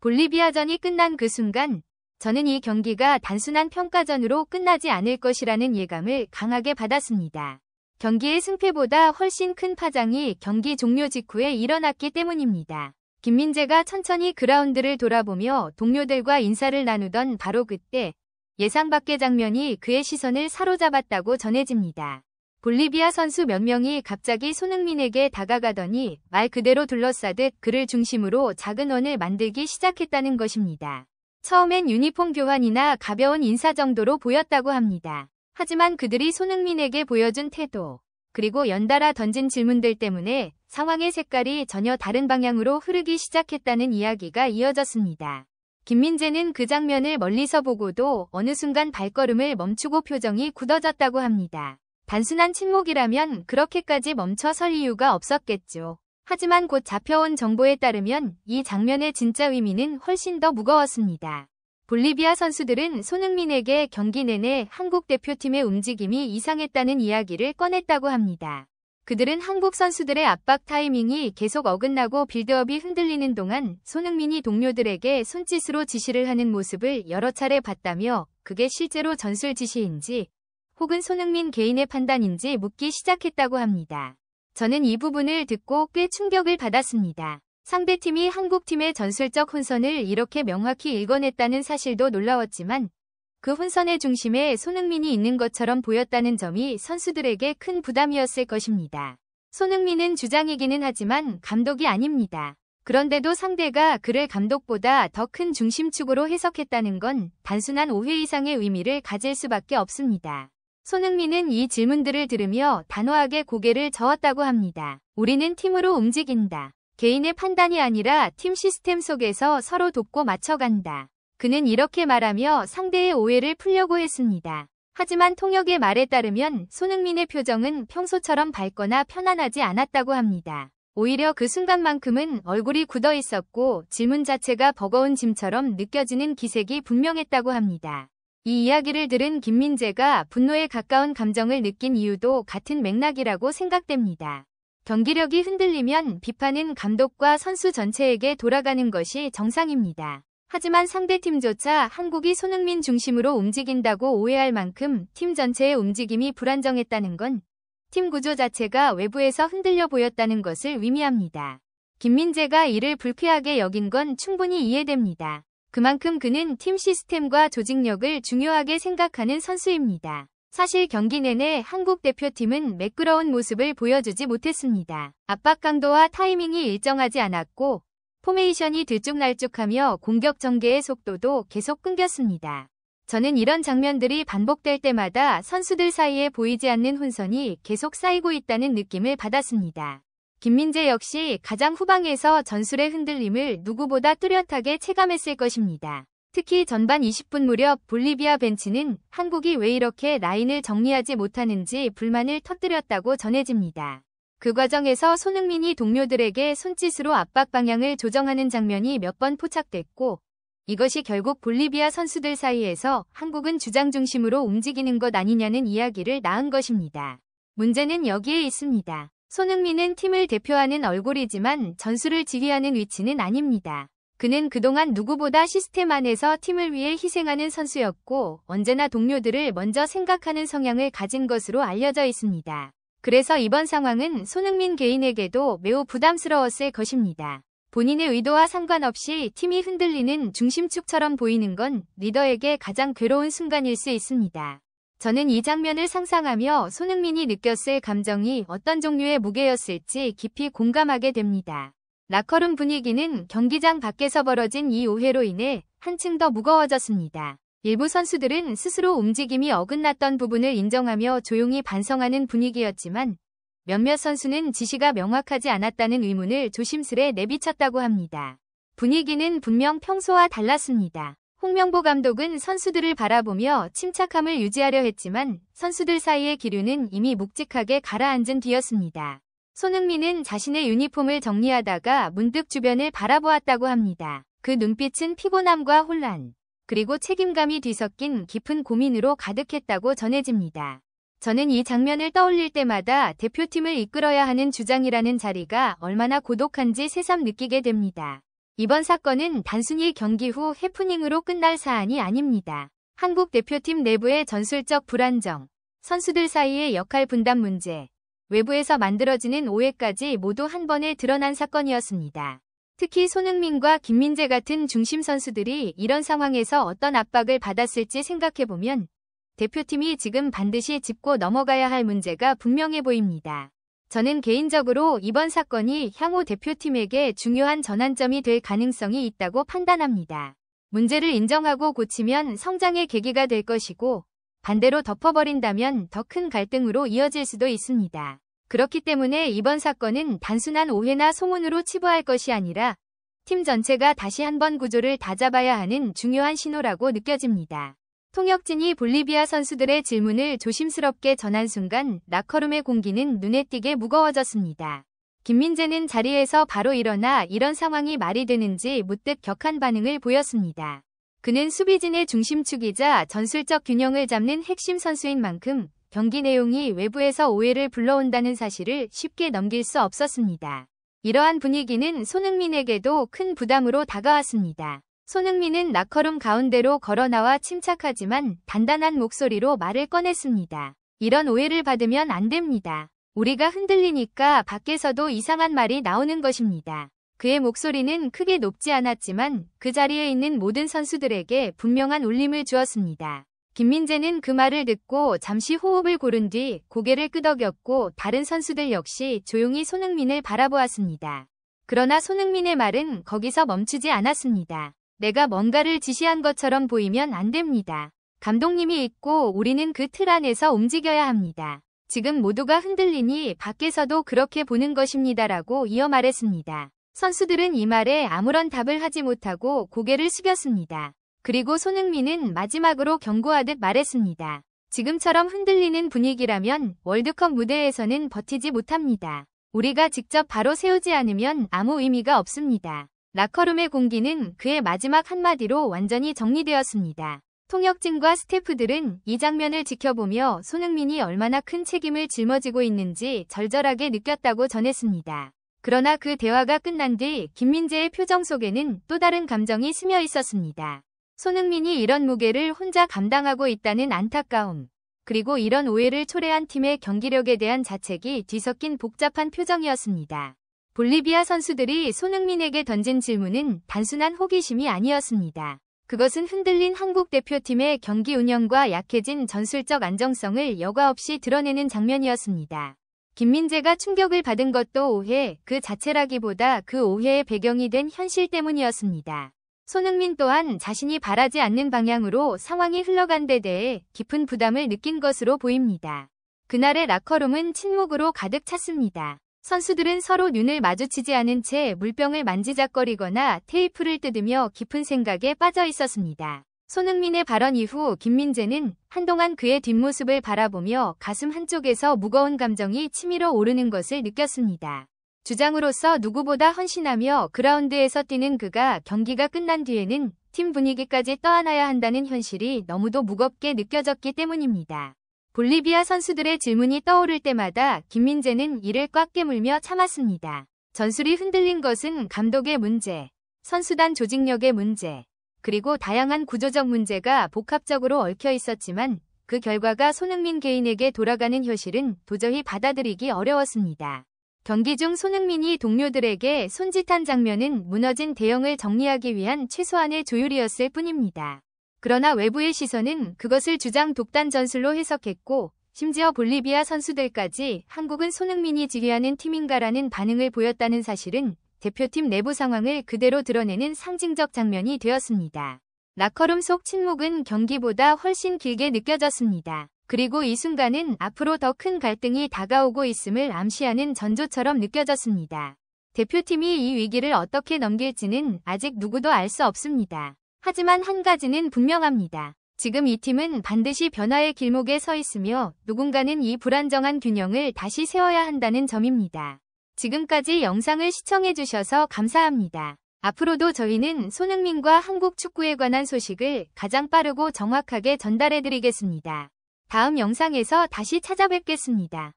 볼리비아전이 끝난 그 순간 저는 이 경기가 단순한 평가전으로 끝나지 않을 것이라는 예감을 강하게 받았습니다. 경기의 승패보다 훨씬 큰 파장이 경기 종료 직후에 일어났기 때문입니다. 김민재가 천천히 그라운드를 돌아보며 동료들과 인사를 나누던 바로 그때 예상 밖의 장면이 그의 시선을 사로잡았다고 전해집니다. 볼리비아 선수 몇 명이 갑자기 손흥민에게 다가가더니 말 그대로 둘러싸듯 그를 중심으로 작은 원을 만들기 시작했다는 것입니다. 처음엔 유니폼 교환이나 가벼운 인사 정도로 보였다고 합니다. 하지만 그들이 손흥민에게 보여준 태도, 그리고 연달아 던진 질문들 때문에 상황의 색깔이 전혀 다른 방향으로 흐르기 시작했다는 이야기가 이어졌습니다. 김민재는 그 장면을 멀리서 보고도 어느 순간 발걸음을 멈추고 표정이 굳어졌다고 합니다. 단순한 침묵이라면 그렇게까지 멈춰 설 이유가 없었겠죠. 하지만 곧 잡혀온 정보에 따르면 이 장면의 진짜 의미는 훨씬 더 무거웠습니다. 볼리비아 선수들은 손흥민에게 경기 내내 한국 대표팀의 움직임이 이상했다는 이야기를 꺼냈다고 합니다. 그들은 한국 선수들의 압박 타이밍이 계속 어긋나고 빌드업이 흔들리는 동안 손흥민이 동료들에게 손짓으로 지시를 하는 모습을 여러 차례 봤다며 그게 실제로 전술 지시인지 혹은 손흥민 개인의 판단인지 묻기 시작했다고 합니다. 저는 이 부분을 듣고 꽤 충격을 받았습니다. 상대팀이 한국팀의 전술적 혼선을 이렇게 명확히 읽어냈다는 사실도 놀라웠지만 그 혼선의 중심에 손흥민이 있는 것처럼 보였다는 점이 선수들에게 큰 부담이었을 것입니다. 손흥민은 주장이기는 하지만 감독이 아닙니다. 그런데도 상대가 그를 감독보다 더 큰 중심축으로 해석했다는 건 단순한 오해 이상의 의미를 가질 수밖에 없습니다. 손흥민은 이 질문들을 들으며 단호하게 고개를 저었다고 합니다. 우리는 팀으로 움직인다. 개인의 판단이 아니라 팀 시스템 속에서 서로 돕고 맞춰간다. 그는 이렇게 말하며 상대의 오해를 풀려고 했습니다. 하지만 통역의 말에 따르면 손흥민의 표정은 평소처럼 밝거나 편안하지 않았다고 합니다. 오히려 그 순간만큼은 얼굴이 굳어 있었고 질문 자체가 버거운 짐처럼 느껴지는 기색이 분명했다고 합니다. 이 이야기를 들은 김민재가 분노에 가까운 감정을 느낀 이유도 같은 맥락이라고 생각됩니다. 경기력이 흔들리면 비판은 감독과 선수 전체에게 돌아가는 것이 정상입니다. 하지만 상대팀조차 한국이 손흥민 중심으로 움직인다고 오해할 만큼 팀 전체의 움직임이 불안정했다는 건 팀 구조 자체가 외부에서 흔들려 보였다는 것을 의미합니다. 김민재가 이를 불쾌하게 여긴 건 충분히 이해됩니다. 그만큼 그는 팀 시스템과 조직력을 중요하게 생각하는 선수입니다. 사실 경기 내내 한국 대표팀은 매끄러운 모습을 보여주지 못했습니다. 압박 강도와 타이밍이 일정하지 않았고 포메이션이 들쭉날쭉하며 공격 전개의 속도도 계속 끊겼습니다. 저는 이런 장면들이 반복될 때마다 선수들 사이에 보이지 않는 혼선이 계속 쌓이고 있다는 느낌을 받았습니다. 김민재 역시 가장 후방에서 전술의 흔들림을 누구보다 뚜렷하게 체감했을 것입니다. 특히 전반 20분 무렵 볼리비아 벤치는 한국이 왜 이렇게 라인을 정리하지 못하는지 불만을 터뜨렸다고 전해집니다. 그 과정에서 손흥민이 동료들에게 손짓으로 압박 방향을 조정하는 장면이 몇 번 포착됐고 이것이 결국 볼리비아 선수들 사이에서 한국은 주장 중심으로 움직이는 것 아니냐는 이야기를 낳은 것입니다. 문제는 여기에 있습니다. 손흥민은 팀을 대표하는 얼굴이지만 전술을 지휘하는 위치는 아닙니다. 그는 그동안 누구보다 시스템 안에서 팀을 위해 희생하는 선수였고 언제나 동료들을 먼저 생각하는 성향을 가진 것으로 알려져 있습니다. 그래서 이번 상황은 손흥민 개인에게도 매우 부담스러웠을 것입니다. 본인의 의도와 상관없이 팀이 흔들리는 중심축처럼 보이는 건 리더에게 가장 괴로운 순간일 수 있습니다. 저는 이 장면을 상상하며 손흥민이 느꼈을 감정이 어떤 종류의 무게였을지 깊이 공감하게 됩니다. 라커룸 분위기는 경기장 밖에서 벌어진 이 오해로 인해 한층 더 무거워졌습니다. 일부 선수들은 스스로 움직임이 어긋났던 부분을 인정하며 조용히 반성하는 분위기였지만 몇몇 선수는 지시가 명확하지 않았다는 의문을 조심스레 내비쳤다고 합니다. 분위기는 분명 평소와 달랐습니다. 홍명보 감독은 선수들을 바라보며 침착함을 유지하려 했지만 선수들 사이의 기류는 이미 묵직하게 가라앉은 뒤였습니다. 손흥민은 자신의 유니폼을 정리하다가 문득 주변을 바라보았다고 합니다. 그 눈빛은 피곤함과 혼란, 그리고 책임감이 뒤섞인 깊은 고민으로 가득했다고 전해집니다. 저는 이 장면을 떠올릴 때마다 대표팀을 이끌어야 하는 주장이라는 자리가 얼마나 고독한지 새삼 느끼게 됩니다. 이번 사건은 단순히 경기 후 해프닝으로 끝날 사안이 아닙니다. 한국 대표팀 내부의 전술적 불안정, 선수들 사이의 역할 분담 문제, 외부에서 만들어지는 오해까지 모두 한 번에 드러난 사건이었습니다. 특히 손흥민과 김민재 같은 중심 선수들이 이런 상황에서 어떤 압박을 받았을지 생각해보면 대표팀이 지금 반드시 짚고 넘어가야 할 문제가 분명해 보입니다. 저는 개인적으로 이번 사건이 향후 대표팀에게 중요한 전환점이 될 가능성이 있다고 판단합니다. 문제를 인정하고 고치면 성장의 계기가 될 것이고 반대로 덮어버린다면 더 큰 갈등으로 이어질 수도 있습니다. 그렇기 때문에 이번 사건은 단순한 오해나 소문으로 치부할 것이 아니라 팀 전체가 다시 한번 구조를 다잡아야 하는 중요한 신호라고 느껴집니다. 통역진이 볼리비아 선수들의 질문을 조심스럽게 전한 순간 라커룸의 공기는 눈에 띄게 무거워졌습니다. 김민재는 자리에서 바로 일어나 이런 상황이 말이 되는지 묻듯 격한 반응을 보였습니다. 그는 수비진의 중심축이자 전술적 균형을 잡는 핵심 선수인 만큼 경기 내용이 외부에서 오해를 불러온다는 사실을 쉽게 넘길 수 없었습니다. 이러한 분위기는 손흥민에게도 큰 부담으로 다가왔습니다. 손흥민은 라커룸 가운데로 걸어나와 침착하지만 단단한 목소리로 말을 꺼냈습니다. 이런 오해를 받으면 안 됩니다. 우리가 흔들리니까 밖에서도 이상한 말이 나오는 것입니다. 그의 목소리는 크게 높지 않았지만 그 자리에 있는 모든 선수들에게 분명한 울림을 주었습니다. 김민재는 그 말을 듣고 잠시 호흡을 고른 뒤 고개를 끄덕였고 다른 선수들 역시 조용히 손흥민을 바라보았습니다. 그러나 손흥민의 말은 거기서 멈추지 않았습니다. 내가 뭔가를 지시한 것처럼 보이면 안 됩니다. 감독님이 있고 우리는 그 틀 안에서 움직여야 합니다. 지금 모두가 흔들리니 밖에서도 그렇게 보는 것입니다라고 이어 말했습니다. 선수들은 이 말에 아무런 답을 하지 못하고 고개를 숙였습니다. 그리고 손흥민은 마지막으로 경고하듯 말했습니다. 지금처럼 흔들리는 분위기라면 월드컵 무대에서는 버티지 못합니다. 우리가 직접 바로 세우지 않으면 아무 의미가 없습니다. 라커룸의 공기는 그의 마지막 한마디로 완전히 정리되었습니다. 통역진과 스태프들은 이 장면을 지켜보며 손흥민이 얼마나 큰 책임을 짊어지고 있는지 절절하게 느꼈다고 전했습니다. 그러나 그 대화가 끝난 뒤 김민재의 표정 속에는 또 다른 감정이 스며 있었습니다. 손흥민이 이런 무게를 혼자 감당하고 있다는 안타까움, 그리고 이런 오해를 초래한 팀의 경기력에 대한 자책이 뒤섞인 복잡한 표정이었습니다. 볼리비아 선수들이 손흥민에게 던진 질문은 단순한 호기심이 아니었습니다. 그것은 흔들린 한국 대표팀의 경기 운영과 약해진 전술적 안정성을 여과 없이 드러내는 장면이었습니다. 김민재가 충격을 받은 것도 오해 그 자체라기보다 그 오해의 배경이 된 현실 때문이었습니다. 손흥민 또한 자신이 바라지 않는 방향으로 상황이 흘러간 데 대해 깊은 부담을 느낀 것으로 보입니다. 그날의 라커룸은 침묵으로 가득 찼습니다. 선수들은 서로 눈을 마주치지 않은 채 물병을 만지작거리거나 테이프를 뜯으며 깊은 생각에 빠져 있었습니다. 손흥민의 발언 이후 김민재는 한동안 그의 뒷모습을 바라보며 가슴 한쪽에서 무거운 감정이 치밀어 오르는 것을 느꼈습니다. 주장으로서 누구보다 헌신하며 그라운드에서 뛰는 그가 경기가 끝난 뒤에는 팀 분위기까지 떠안아야 한다는 현실이 너무도 무겁게 느껴졌기 때문입니다. 볼리비아 선수들의 질문이 떠오를 때마다 김민재는 이를 꽉 깨물며 참았습니다. 전술이 흔들린 것은 감독의 문제, 선수단 조직력의 문제, 그리고 다양한 구조적 문제가 복합적으로 얽혀 있었지만 그 결과가 손흥민 개인에게 돌아가는 현실은 도저히 받아들이기 어려웠습니다. 경기 중 손흥민이 동료들에게 손짓한 장면은 무너진 대형을 정리하기 위한 최소한의 조율이었을 뿐입니다. 그러나 외부의 시선은 그것을 주장 독단 전술로 해석했고 심지어 볼리비아 선수들까지 한국은 손흥민이 지휘하는 팀인가라는 반응을 보였다는 사실은 대표팀 내부 상황을 그대로 드러내는 상징적 장면이 되었습니다. 라커룸 속 침묵은 경기보다 훨씬 길게 느껴졌습니다. 그리고 이 순간은 앞으로 더 큰 갈등이 다가오고 있음을 암시하는 전조처럼 느껴졌습니다. 대표팀이 이 위기를 어떻게 넘길지는 아직 누구도 알 수 없습니다. 하지만 한 가지는 분명합니다. 지금 이 팀은 반드시 변화의 길목에 서 있으며 누군가는 이 불안정한 균형을 다시 세워야 한다는 점입니다. 지금까지 영상을 시청해주셔서 감사합니다. 앞으로도 저희는 손흥민과 한국 축구에 관한 소식을 가장 빠르고 정확하게 전달해드리겠습니다. 다음 영상에서 다시 찾아뵙겠습니다.